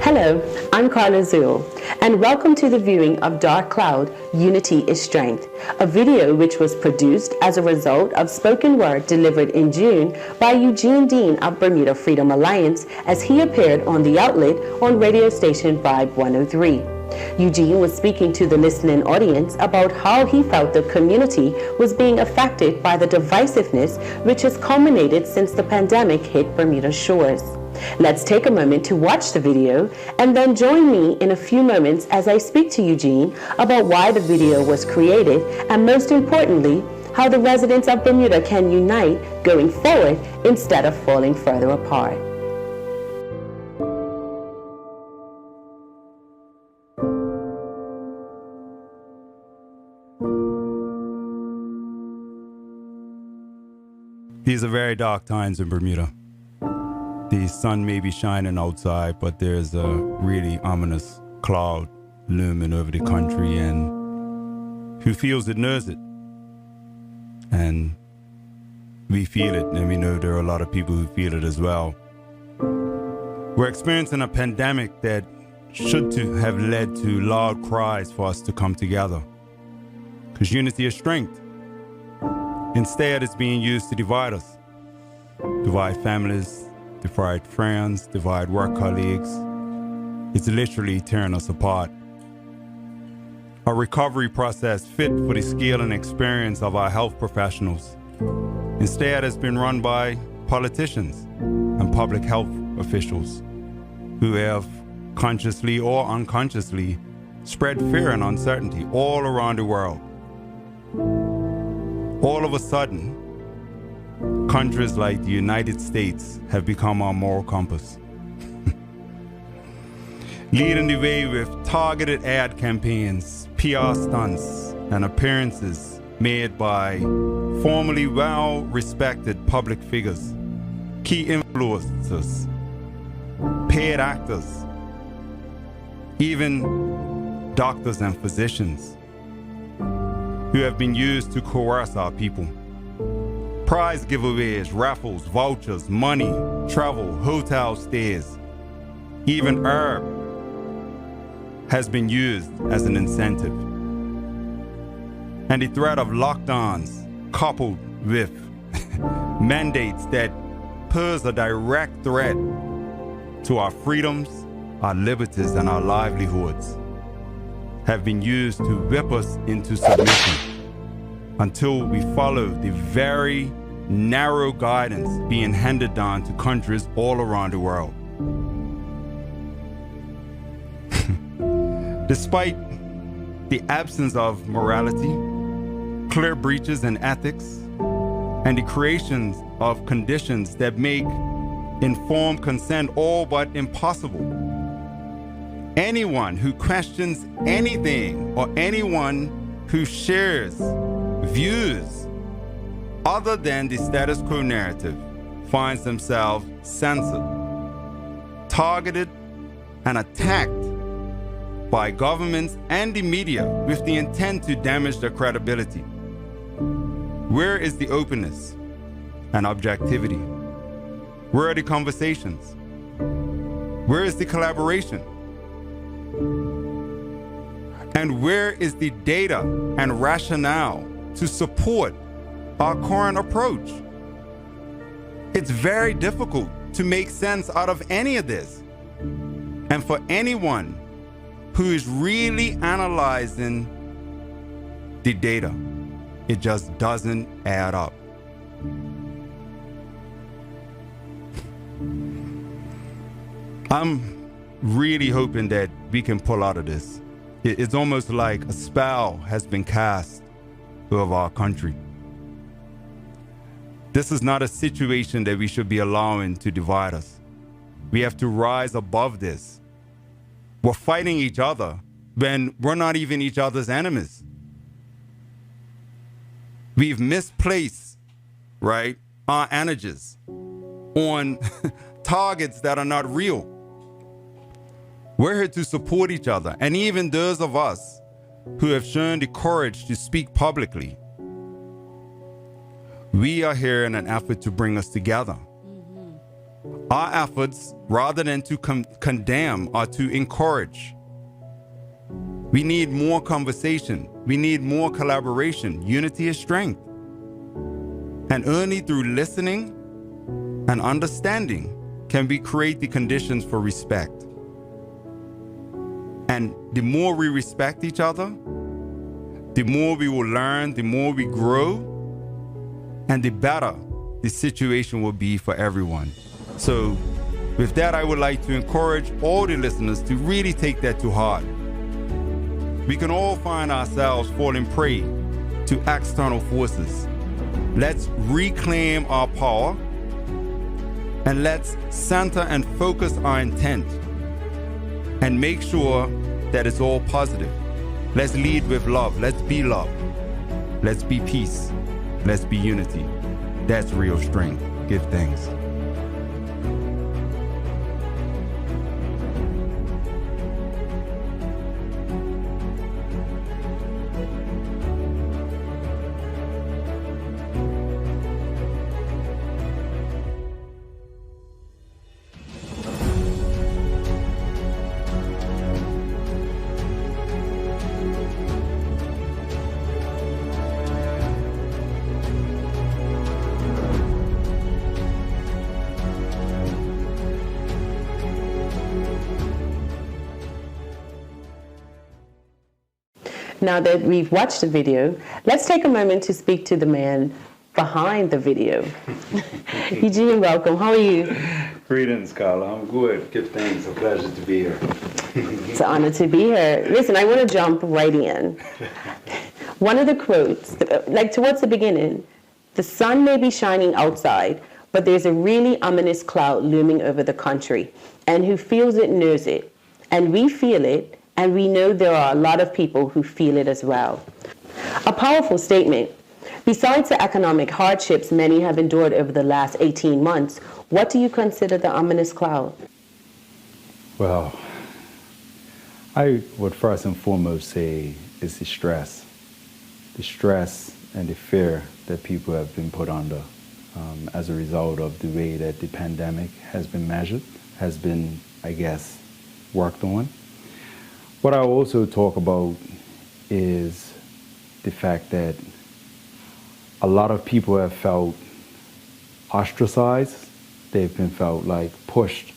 Hello, I'm Carla Zuill, and welcome to the viewing of Dark Cloud, Unity is Strength, a video which was produced as a result of spoken word delivered in June by Eugene Dean of Bermuda Freedom Alliance as he appeared on The Outlet on radio station Vibe 103. Eugene was speaking to the listening audience about how he felt the community was being affected by the divisiveness which has culminated since the pandemic hit Bermuda shores. Let's take a moment to watch the video and then join me in a few moments as I speak to Eugene about why the video was created and, most importantly, how the residents of Bermuda can unite going forward instead of falling further apart. These are very dark times in Bermuda. The sun may be shining outside, but there's a really ominous cloud looming over the country, and who feels it knows it. And we feel it, and we know there are a lot of people who feel it as well. We're experiencing a pandemic that should to have led to loud cries for us to come together, because unity is strength. Instead, it's being used to divide us, divide families, divide friends, divide work colleagues. It's literally tearing us apart. A recovery process fit for the skill and experience of our health professionals. Instead, it's been run by politicians and public health officials who have consciously or unconsciously spread fear and uncertainty all around the world. All of a sudden, countries like the United States have become our moral compass, leading the way with targeted ad campaigns, PR stunts, and appearances made by formerly well-respected public figures, key influencers, paid actors, even doctors and physicians who have been used to coerce our people. Prize giveaways, raffles, vouchers, money, travel, hotel stays, even herb has been used as an incentive. And the threat of lockdowns coupled with mandates that pose a direct threat to our freedoms, our liberties, and our livelihoods have been used to whip us into submission until we follow the very narrow guidance being handed down to countries all around the world. Despite the absence of morality, clear breaches in ethics, and the creation of conditions that make informed consent all but impossible, anyone who questions anything or anyone who shares views other than the status quo narrative finds themselves censored, targeted, and attacked by governments and the media with the intent to damage their credibility. Where is the openness and objectivity? Where are the conversations? Where is the collaboration? And where is the data and rationale to support our current approach? It's very difficult to make sense out of any of this. And for anyone who is really analyzing the data, it just doesn't add up. I'm really hoping that we can pull out of this. It's almost like a spell has been cast over our country. This is not a situation that we should be allowing to divide us. We have to rise above this. We're fighting each other when we're not even each other's enemies. We've misplaced, right, our energies on targets that are not real. We're here to support each other, and even those of us who have shown the courage to speak publicly. We are here in an effort to bring us together. Our efforts, rather than to condemn, are to encourage. We need more conversation. We need more collaboration. Unity is strength. And only through listening and understanding can we create the conditions for respect. And the more we respect each other, the more we will learn, the more we grow, and the better the situation will be for everyone. So with that, I would like to encourage all the listeners to really take that to heart. We can all find ourselves falling prey to external forces. Let's reclaim our power and let's center and focus our intent and make sure that it's all positive. Let's lead with love. Let's be love. Let's be peace. Let's be unity. That's real strength. Give thanks. Now that we've watched the video, let's take a moment to speak to the man behind the video. Eugene, welcome. How are you? Greetings, Carla. I'm good. Give thanks. A pleasure to be here. It's an honor to be here. Listen, I want to jump right in. One of the quotes, like towards the beginning, the sun may be shining outside, but there's a really ominous cloud looming over the country, and who feels it knows it. And we feel it, and we know there are a lot of people who feel it as well. A powerful statement. Besides the economic hardships many have endured over the last 18 months, what do you consider the ominous cloud? Well, I would first and foremost say it's the stress and the fear that people have been put under as a result of the way that the pandemic has been measured, has been, I guess, worked on. What I also talk about is the fact that a lot of people have felt ostracized. They've been felt like pushed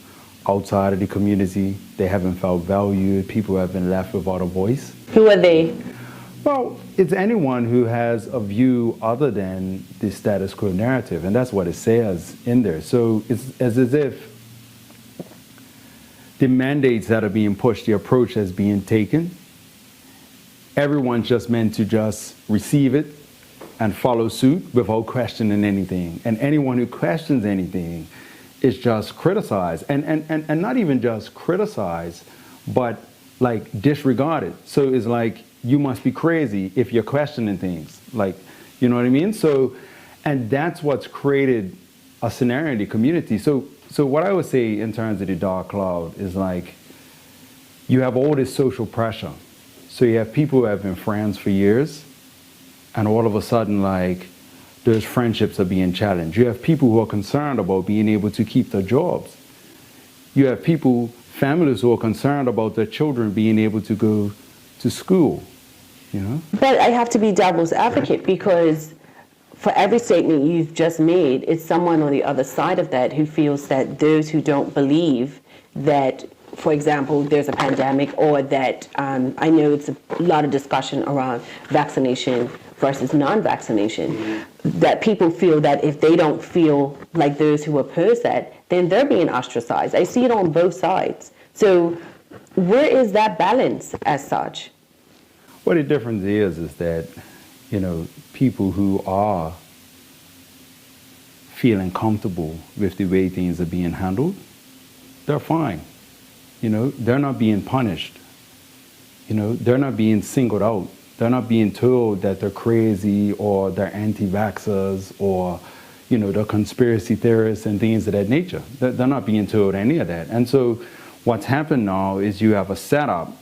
outside of the community. They haven't felt valued. People have been left without a voice. Who are they? Well, it's anyone who has a view other than the status quo narrative, and that's what it says in there. So it's as if the mandates that are being pushed, the approach that's being taken, everyone's just meant to just receive it and follow suit without questioning anything. And anyone who questions anything is just criticized. And not even just criticized, but like disregarded. So it's like, you must be crazy if you're questioning things. Like, you know what I mean? So, and that's what's created a scenario in the community. So what I would say in terms of the dark cloud is like, you have all this social pressure. So you have people who have been friends for years, and all of a sudden, like, those friendships are being challenged. You have people who are concerned about being able to keep their jobs. You have people, families who are concerned about their children being able to go to school, you know? But I have to be devil's advocate, because for every statement you've just made, it's someone on the other side of that who feels that those who don't believe that, for example, there's a pandemic, or that I know it's a lot of discussion around vaccination versus non-vaccination, that people feel that if they don't feel like those who oppose that, then they're being ostracized. I see it on both sides. So where is that balance as such? Well, the difference is that, you know, people who are feeling comfortable with the way things are being handled, they're fine. You know, they're not being punished. You know, they're not being singled out. They're not being told that they're crazy or they're anti-vaxxers or, you know, they're conspiracy theorists and things of that nature. They're not being told any of that. And so what's happened now is you have a setup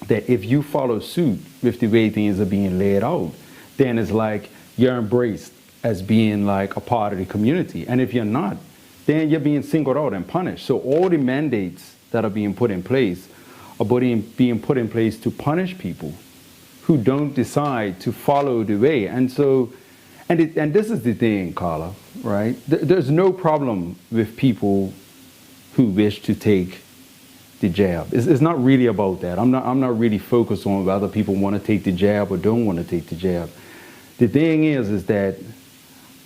that if you follow suit with the way things are being laid out, then it's like you're embraced as being like a part of the community. And if you're not, then you're being singled out and punished. So all the mandates that are being put in place are being put in place to punish people who don't decide to follow the way. And so, and this is the thing, Carla, right? There's no problem with people who wish to take the jab. It's not really about that. I'm not really focused on whether people want to take the jab or don't want to take the jab. The thing is that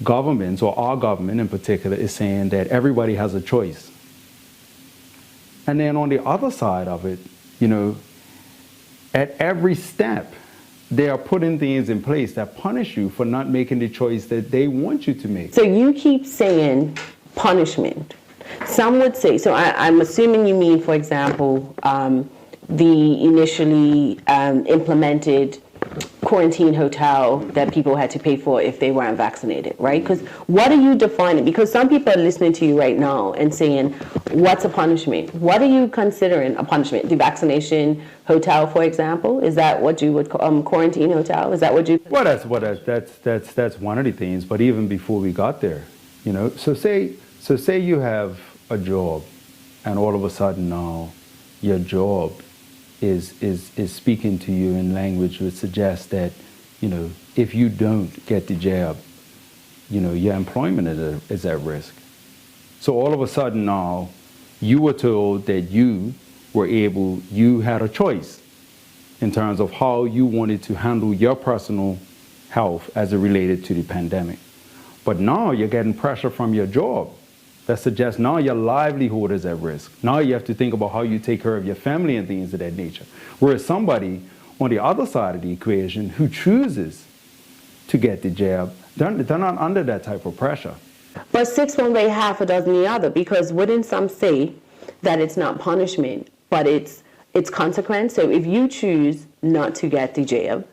governments, or our government in particular, is saying that everybody has a choice. And then on the other side of it, you know, at every step, they are putting things in place that punish you for not making the choice that they want you to make. So you keep saying punishment. Some would say, so I'm assuming you mean, for example, the initially implemented quarantine hotel that people had to pay for if they weren't vaccinated, right? Because what are you defining? Because some people are listening to you right now and saying, what's a punishment? What are you considering a punishment? The vaccination hotel, for example, is that what you would call quarantine hotel? Is that what you? Well, that's one of the things. But even before we got there, you know, so say you have a job, and all of a sudden now your job is speaking to you in language which suggests that, you know, if you don't get the jab, you know, your employment is at risk. So all of a sudden now, you were told that you had a choice in terms of how you wanted to handle your personal health as it related to the pandemic. But now you're getting pressure from your job that suggests now your livelihood is at risk. Now you have to think about how you take care of your family and things of that nature. Whereas somebody on the other side of the equation who chooses to get the jab, they're not under that type of pressure. But 6 one way, half a dozen the other, because wouldn't some say that it's not punishment, but it's consequence? So if you choose not to get the jab,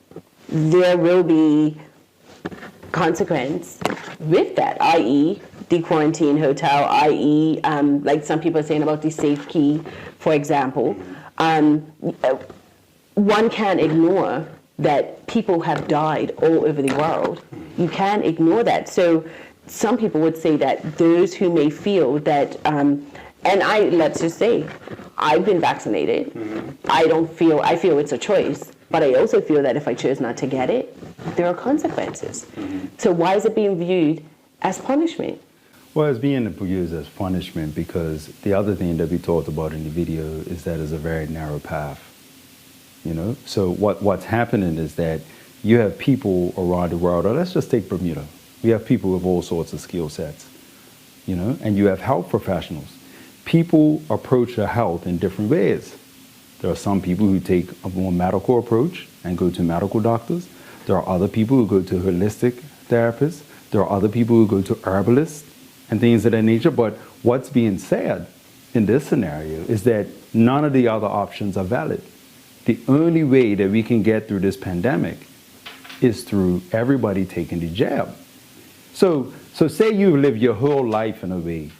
there will be consequence with that, i.e. the quarantine hotel, i.e. Like some people are saying about the safe key, for example. One can't ignore that people have died all over the world. You can't ignore that. So some people would say that those who may feel that, let's just say, I've been vaccinated. I feel it's a choice, but I also feel that if I choose not to get it, there are consequences. So why is it being viewed as punishment? Well, it's being used as punishment because the other thing that we talked about in the video is that it's a very narrow path. You know, so what's happening is that you have people around the world, or let's just take Bermuda. We have people with all sorts of skill sets, you know, and you have health professionals. People approach their health in different ways. There are some people who take a more medical approach and go to medical doctors. There are other people who go to holistic therapists. There are other people who go to herbalists and things of that nature. But what's being said in this scenario is that none of the other options are valid. The only way that we can get through this pandemic is through everybody taking the jab. So say you live your whole life in a way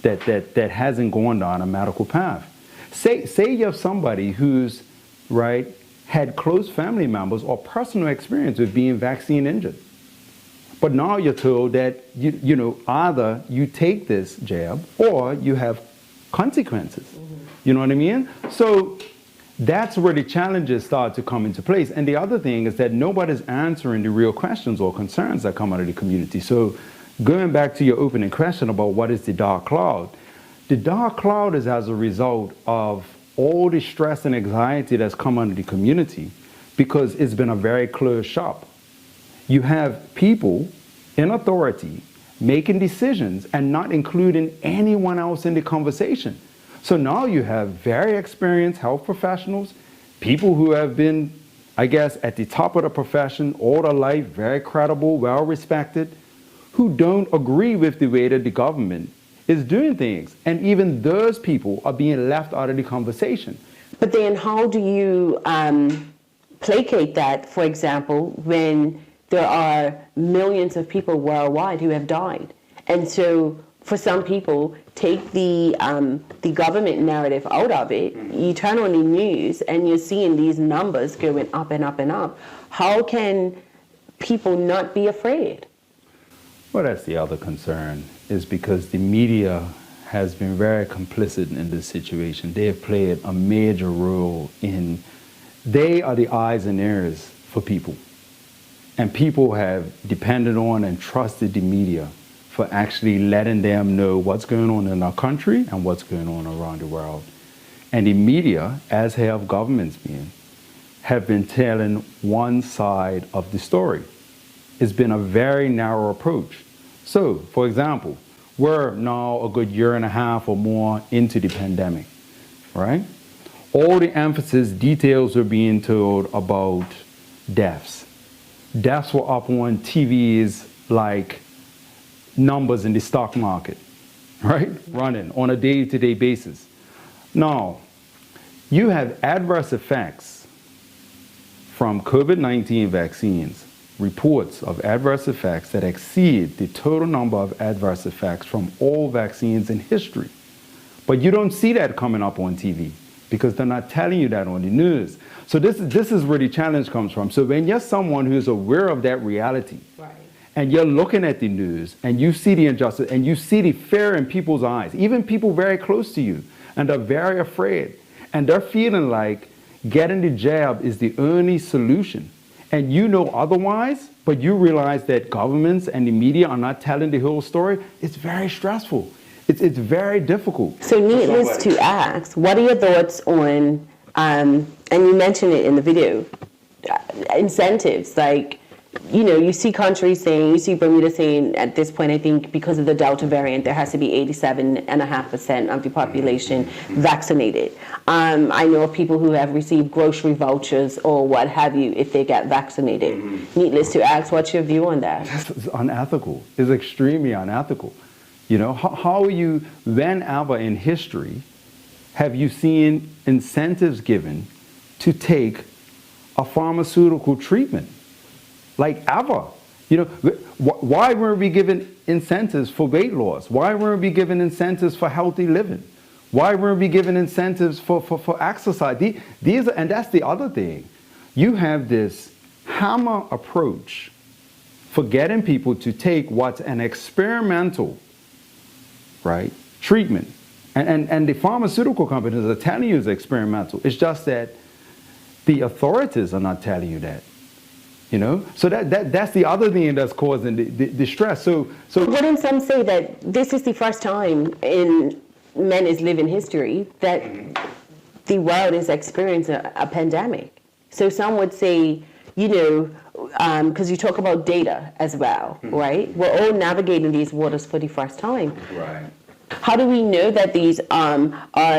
that hasn't gone down a medical path. Say you're somebody who's, right, had close family members or personal experience with being vaccine injured. But now you're told that, you know, either you take this jab or you have consequences. You know what I mean? So that's where the challenges start to come into place. And the other thing is that nobody's answering the real questions or concerns that come out of the community. So going back to your opening question about what is the dark cloud, the dark cloud is as a result of all the stress and anxiety that's come under the community because it's been a very closed shop. You have people in authority making decisions and not including anyone else in the conversation. So now you have very experienced health professionals, people who have been, I guess, at the top of the profession all their life, very credible, well respected, who don't agree with the way that the government is doing things. And even those people are being left out of the conversation. But then how do you placate that, for example, when there are millions of people worldwide who have died? And so for some people, take the government narrative out of it, you turn on the news and you're seeing these numbers going up and up and up. How can people not be afraid? Well, that's the other concern, is because the media has been very complicit in this situation. They have played a major role they are the eyes and ears for people. And people have depended on and trusted the media for actually letting them know what's going on in our country and what's going on around the world. And the media, as have governments have been telling one side of the story. It's been a very narrow approach. So, for example, we're now a good year and a half or more into the pandemic, right? All the emphasis, details are being told about deaths. Deaths were up on TVs like numbers in the stock market, right? Running on a day-to-day basis. Now, you have adverse effects from COVID-19 vaccines, reports of adverse effects that exceed the total number of adverse effects from all vaccines in history. But you don't see that coming up on TV because they're not telling you that on the news. So this is where the challenge comes from. So when you're someone who's aware of that reality, right, and you're looking at the news and you see the injustice and you see the fear in people's eyes, even people very close to you, and they're very afraid, and they're feeling like getting the jab is the only solution, and you know otherwise, but you realize that governments and the media are not telling the whole story, it's very stressful. It's very difficult. So needless to ask, what are your thoughts on, and you mentioned it in the video, incentives, like, you know, you see countries saying, you see Bermuda saying at this point, I think because of the Delta variant, there has to be 87.5% of the population vaccinated. I know of people who have received grocery vouchers or what have you if they get vaccinated. Mm-hmm. Needless to ask, what's your view on that? It's unethical. It's extremely unethical. You know, how are you, whenever in history, have you seen incentives given to take a pharmaceutical treatment? Like ever. You know, why weren't we given incentives for weight loss? Why weren't we given incentives for healthy living? Why weren't we given incentives for exercise? These are, and that's the other thing. You have this hammer approach for getting people to take what's an experimental, right, treatment. And the pharmaceutical companies are telling you it's experimental. It's just that the authorities are not telling you that. You know, so that's the other thing that's causing the stress. So wouldn't some say that this is the first time in men's living history that the world is experiencing a pandemic? So some would say, you know, because you talk about data as well, right? We're all navigating these waters for the first time. Right. How do we know that these are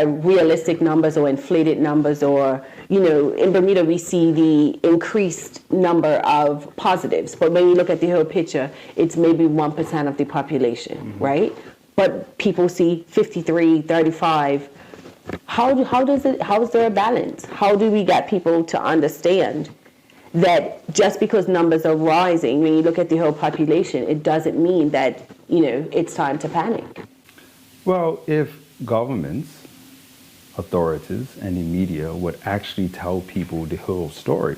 realistic numbers or inflated numbers? Or, you know, in Bermuda we see the increased number of positives, but when you look at the whole picture, it's maybe 1% of the population, right? But people see 53, 35. How is there a balance? How do we get people to understand that just because numbers are rising, when you look at the whole population, it doesn't mean that, you know, it's time to panic? Well, if governments, authorities, and the media would actually tell people the whole story,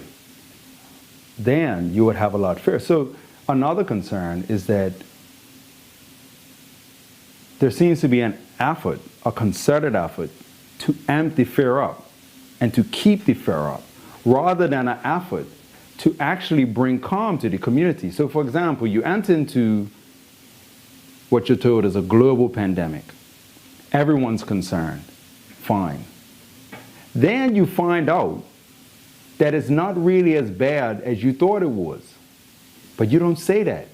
then you would have a lot of fear. So another concern is that there seems to be an effort, a concerted effort, to amp the fear up and to keep the fear up, rather than an effort to actually bring calm to the community. So for example, you enter into what you're told is a global pandemic. Everyone's concerned. Fine. Then you find out that it's not really as bad as you thought it was. But you don't say that.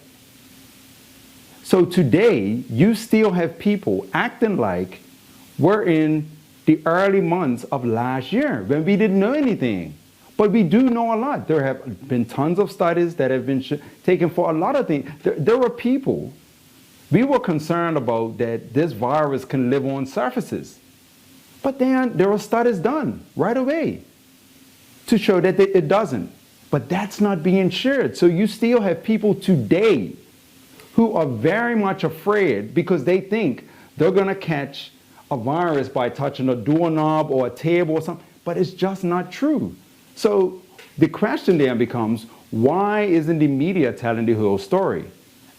So today, you still have people acting like we're in the early months of last year when we didn't know anything. But we do know a lot. There have been tons of studies that have been taken for a lot of things. There were people. We were concerned about that this virus can live on surfaces. But then there were studies done right away to show that it doesn't. But that's not being shared. So you still have people today who are very much afraid because they think they're going to catch a virus by touching a doorknob or a table or something. But it's just not true. So the question then becomes, why isn't the media telling the whole story?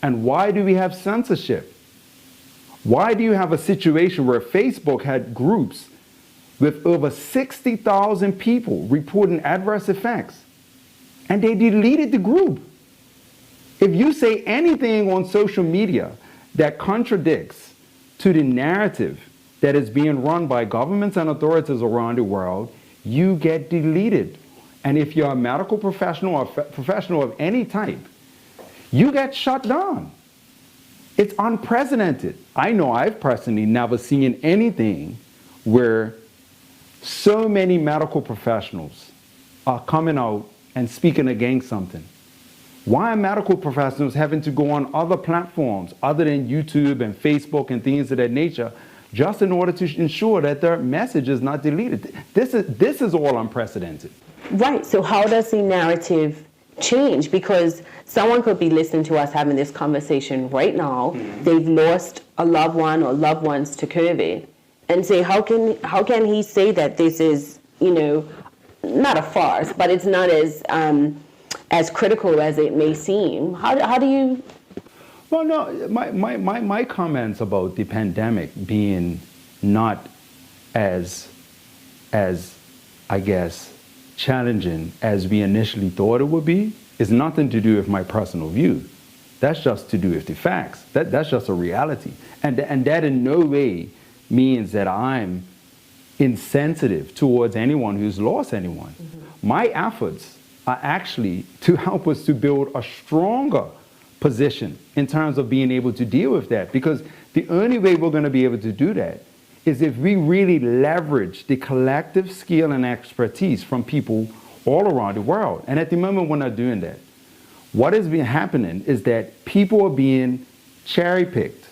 And why do we have censorship? Why do you have a situation where Facebook had groups with over 60,000 people reporting adverse effects, and they deleted the group? If you say anything on social media that contradicts to the narrative that is being run by governments and authorities around the world, you get deleted. And if you're a medical professional or professional of any type, you get shut down. It's unprecedented. I know I've personally never seen anything where so many medical professionals are coming out and speaking against something. Why are medical professionals having to go on other platforms other than YouTube and Facebook and things of that nature just in order to ensure that their message is not deleted? This is all unprecedented. Right. So how does the narrative change? Because someone could be listening to us having this conversation right now. They've lost a loved one or loved ones to COVID, and say, how can he say that this is, not a farce, but it's not as critical as it may seem? How do you? Well, no, my comments about the pandemic being not as I guess challenging as we initially thought it would be is nothing to do with my personal view. That's just to do with the facts. That's just a reality, and that in no way means that I'm insensitive towards anyone who's lost anyone. My efforts are actually to help us to build a stronger position in terms of being able to deal with that, because the only way we're going to be able to do that is if we really leverage the collective skill and expertise from people all around the world. And at the moment we're not doing that. What has been happening is that people are being cherry-picked.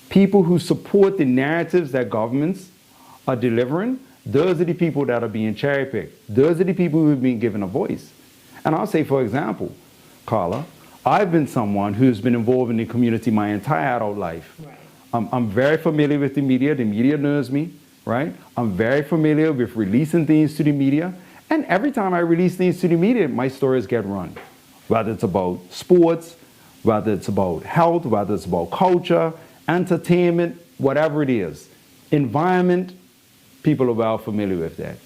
People who support the narratives that governments are delivering, those are the people that are being cherry-picked. Those are the people who have been given a voice. And I'll say, for example, Carla, I've been someone who's been involved in the community my entire adult life. Right. I'm very familiar with the media. The media knows me, right? I'm very familiar with releasing things to the media. And every time I release things to the media, my stories get run. Whether it's about sports, whether it's about health, whether it's about culture, entertainment, whatever it is. Environment, people are well familiar with that.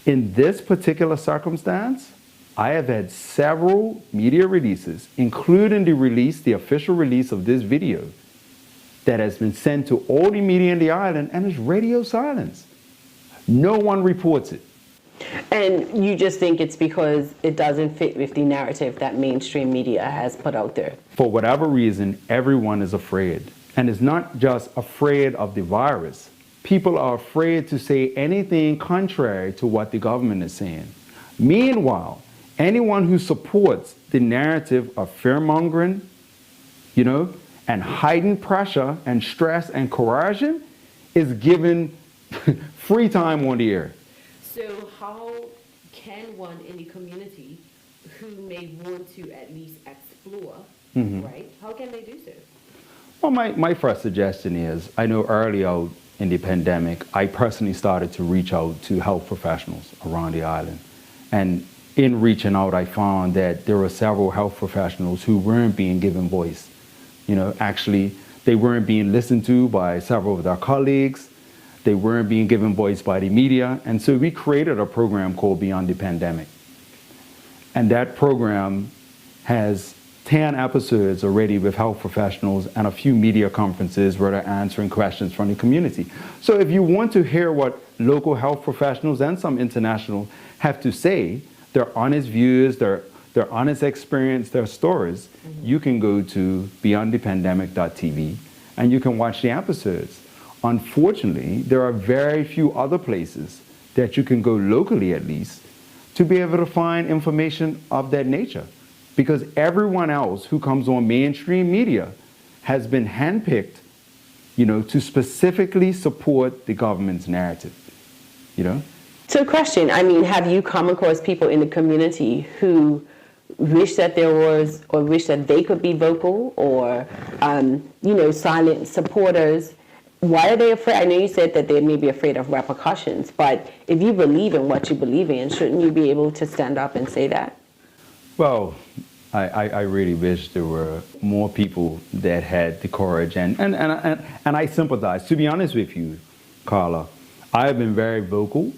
In this particular circumstance, I have had several media releases, including the official release of this video, that has been sent to all the media in the island, and it's radio silence. No one reports it. And you just think it's because it doesn't fit with the narrative that mainstream media has put out there? For whatever reason, everyone is afraid. And it's not just afraid of the virus. People are afraid to say anything contrary to what the government is saying. Meanwhile, anyone who supports the narrative of fear-mongering, and heightened pressure and stress and coercion is given free time on the air. So how can one in the community who may want to at least explore, right, how can they do so? Well, my first suggestion is, I know early out in the pandemic, I personally started to reach out to health professionals around the island. And in reaching out, I found that there were several health professionals who weren't being given voice. Actually, they weren't being listened to by several of their colleagues. They weren't being given voice by the media. And so we created a program called Beyond the Pandemic. And that program has 10 episodes already with health professionals and a few media conferences where they're answering questions from the community. So if you want to hear what local health professionals and some international have to say, their honest views, their honest experience, their stories, you can go to beyondthepandemic.tv and you can watch the episodes. Unfortunately, there are very few other places that you can go locally at least to be able to find information of that nature, because everyone else who comes on mainstream media has been handpicked, to specifically support the government's narrative, So question, have you come across people in the community who wish that there was, or wish that they could be vocal, or, silent supporters? Why are they afraid? I know you said that they may be afraid of repercussions, but if you believe in what you believe in, shouldn't you be able to stand up and say that? Well, I really wish there were more people that had the courage, and I sympathize. To be honest with you, Carla, I have been very vocal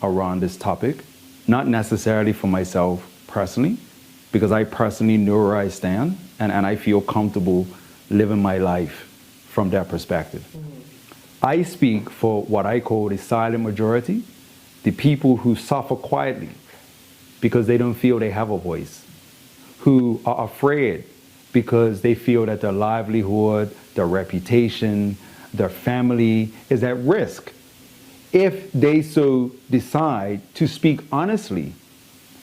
around this topic, not necessarily for myself personally, because I personally know where I stand, and I feel comfortable living my life from that perspective. I speak for what I call the silent majority, the people who suffer quietly because they don't feel they have a voice, who are afraid because they feel that their livelihood, their reputation, their family is at risk if they so decide to speak honestly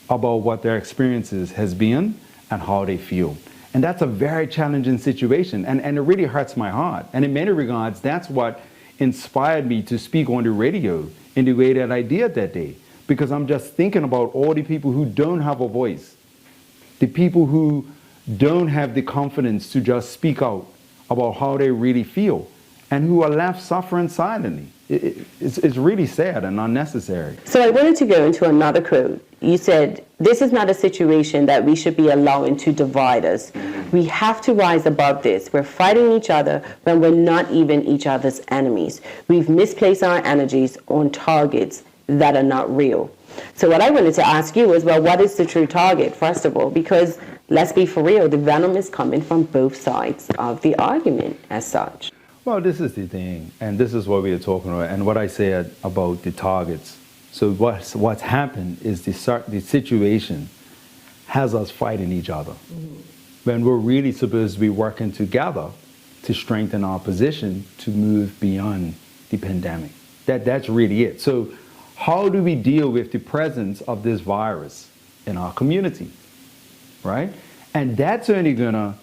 about what their experiences has been and how they feel. And that's a very challenging situation, and it really hurts my heart. And in many regards, that's what inspired me to speak on the radio in the way that I did that day, because I'm just thinking about all the people who don't have a voice, the people who don't have the confidence to just speak out about how they really feel, and who are left suffering silently. It's really sad and unnecessary. So I wanted to go into another quote. You said, this is not a situation that we should be allowing to divide us. We have to rise above this. We're fighting each other when we're not even each other's enemies. We've misplaced our energies on targets that are not real. So what I wanted to ask you is, well, what is the true target, first of all? Because let's be for real, the venom is coming from both sides of the argument as such. Well, this is the thing, and this is what we are talking about, and what I said about the targets. So what's happened is the situation has us fighting each other, when we're really supposed to be working together to strengthen our position to move beyond the pandemic. That's really it. So how do we deal with the presence of this virus in our community, right? And that's only gonna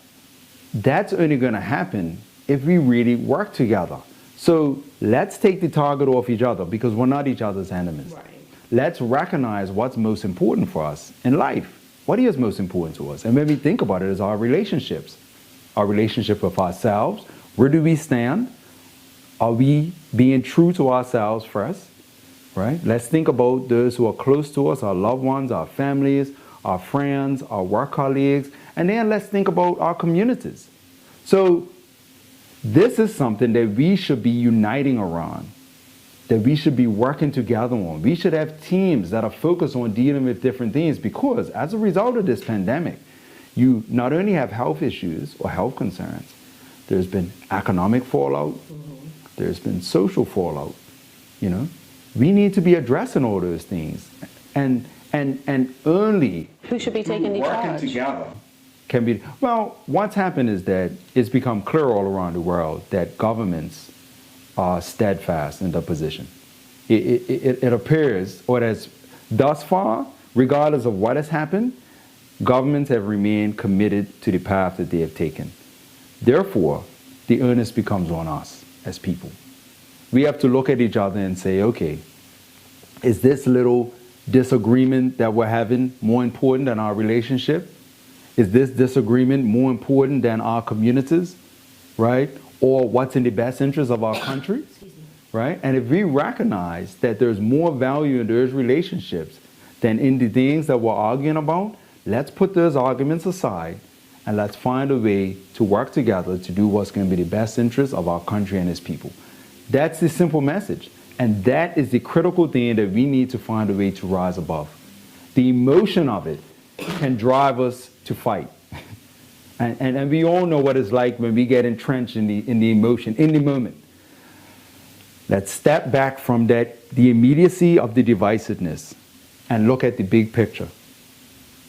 happen if we really work together. So let's take the target off each other, because we're not each other's enemies. Right. Let's recognize what's most important for us in life. What is most important to us? And when we think about it, is our relationships. Our relationship with ourselves. Where do we stand? Are we being true to ourselves first? Right? Let's think about those who are close to us, our loved ones, our families, our friends, our work colleagues, and then let's think about our communities. So this is something that we should be uniting around, that we should be working together on. We should have teams that are focused on dealing with different things, because as a result of this pandemic, you not only have health issues or health concerns, there's been economic fallout, there's been social fallout, you know. We need to be addressing all those things, and only Who should be taking the working charge? together can be. Well, what's happened is that it's become clear all around the world that governments are steadfast in their position. It appears, or as thus far, regardless of what has happened, governments have remained committed to the path that they have taken. Therefore, the onus becomes on us as people. We have to look at each other and say, okay, is this little disagreement that we're having more important than our relationship? Is this disagreement more important than our communities, right? Or what's in the best interest of our country, right? And if we recognize that there's more value in those relationships than in the things that we're arguing about, let's put those arguments aside and let's find a way to work together to do what's going to be the best interest of our country and its people. That's the simple message. And that is the critical thing that we need to find a way to rise above. The emotion of it can drive us to fight. And we all know what it's like when we get entrenched in the emotion, in the moment. Let's step back from that, the immediacy of the divisiveness, and look at the big picture.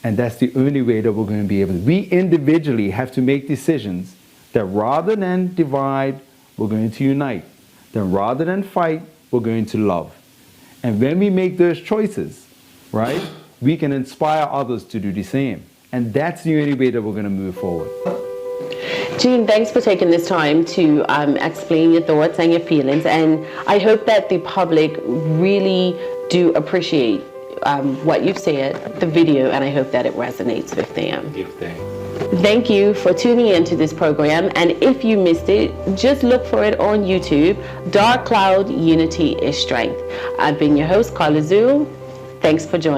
And that's the only way that we're going to be able to. We individually have to make decisions that rather than divide, we're going to unite. Then rather than fight, we're going to love. And when we make those choices, right, we can inspire others to do the same. And that's the only way that we're going to move forward. Gene, thanks for taking this time to explain your thoughts and your feelings. And I hope that the public really do appreciate what you've said, the video, and I hope that it resonates with them. Thank you for tuning into this program, and if you missed it, just look for it on YouTube. Dark Cloud, Unity is Strength. I've been your host, Carla Zuill. Thanks for joining.